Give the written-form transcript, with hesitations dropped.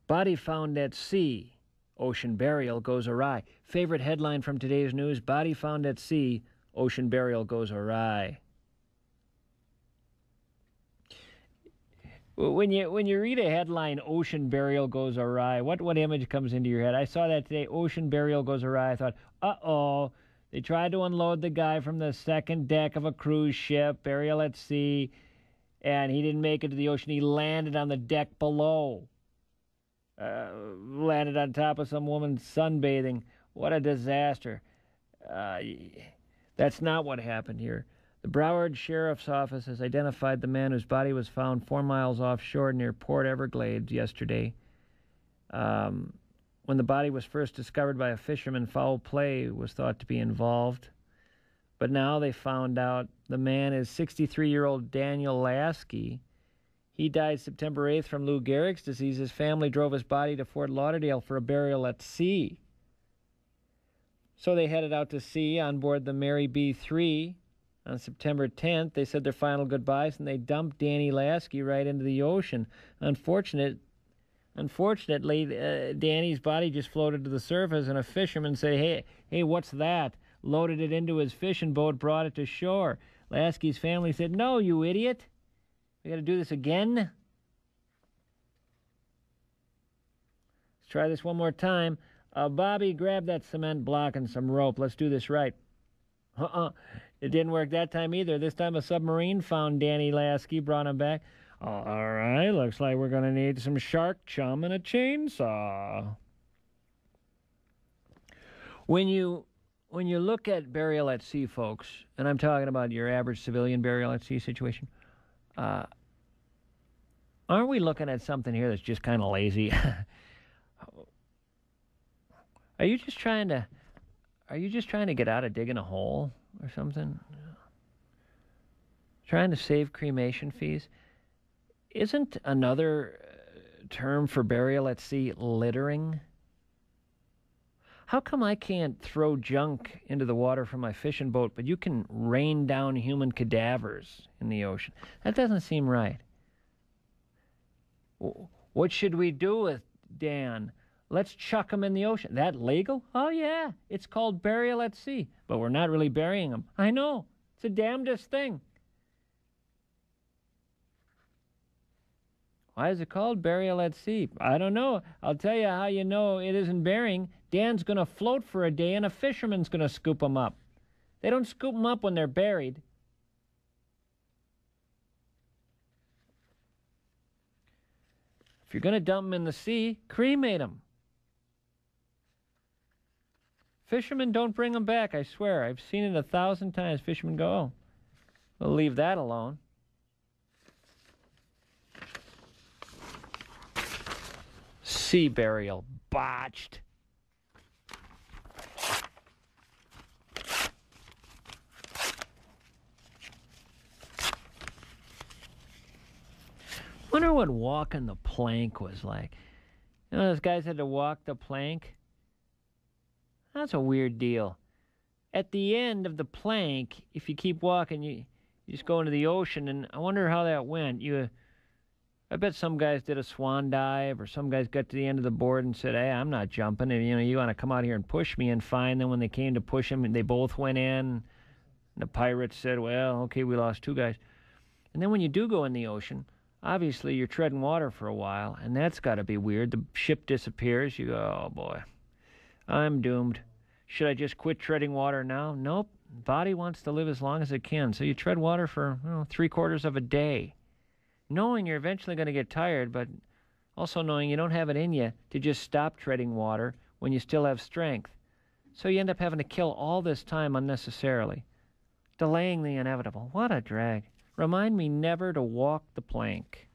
Body found at sea. Ocean burial goes awry. Favorite headline from today's news: body found at sea. Ocean burial goes awry. When you read a headline, ocean burial goes awry, what image comes into your head? I saw that today, ocean burial goes awry. I thought, uh-oh, they tried to unload the guy from the second deck of a cruise ship, burial at sea, and he didn't make it to the ocean. He landed on the deck below. Landed on top of some woman sunbathing. What a disaster. That's not what happened here. The Broward Sheriff's Office has identified the man whose body was found 4 miles offshore near Port Everglades yesterday. When the body was first discovered by a fisherman, foul play was thought to be involved. But now they found out the man is 63-year-old Daniel Lasky. He died September 8th from Lou Gehrig's disease. His family drove his body to Fort Lauderdale for a burial at sea. So they headed out to sea on board the Mary B. 3. On September 10th, they said their final goodbyes, and they dumped Danny Lasky right into the ocean. Unfortunately, Danny's body just floated to the surface, and a fisherman said, hey, what's that? Loaded it into his fishing boat, brought it to shore. Lasky's family said, no, you idiot. We got to do this again? Let's try this one more time. Bobby, grab that cement block and some rope. Let's do this right. It didn't work that time either. This time a submarine found Danny Lasky, brought him back. All right, looks like we're going to need some shark chum and a chainsaw. When you look at burial at sea, folks, and I'm talking about your average civilian burial at sea situation, aren't we looking at something here that's just kind of lazy? Are you just trying to get out of digging a hole or something? Trying to save cremation fees? Isn't another term for burial at sea littering? How come I can't throw junk into the water from my fishing boat, but you can rain down human cadavers in the ocean? That doesn't seem right. What should we do with Dan? Let's chuck him in the ocean. That legal? Oh, yeah. It's called burial at sea. But we're not really burying him. I know. It's the damnedest thing. Why is it called burial at sea? I don't know. I'll tell you how you know it isn't burying. Dan's going to float for a day, and a fisherman's going to scoop him up. They don't scoop them up when they're buried. If you're going to dump them in the sea, cremate them. Fishermen don't bring them back, I swear. I've seen it 1,000 times. Fishermen go, oh, we'll leave that alone. Sea burial botched. Wonder what walking the plank was like. You know, those guys had to walk the plank. That's a weird deal. At the end of the plank, if you keep walking, you just go into the ocean, and I wonder how that went. I bet some guys did a swan dive, or some guys got to the end of the board and said, hey, I'm not jumping, and you want to come out here and push me, and fine. Then when they came to push him, they both went in, and the pirates said, well, okay, we lost 2 guys. And then when you do go in the ocean, obviously you're treading water for a while, and that's got to be weird. The ship disappears. You go, oh, boy, I'm doomed. Should I just quit treading water now? Nope. Body wants to live as long as it can. So you tread water for 3/4 of a day, knowing you're eventually going to get tired, but also knowing you don't have it in you to just stop treading water when you still have strength. So you end up having to kill all this time unnecessarily, delaying the inevitable. What a drag. Remind me never to walk the plank.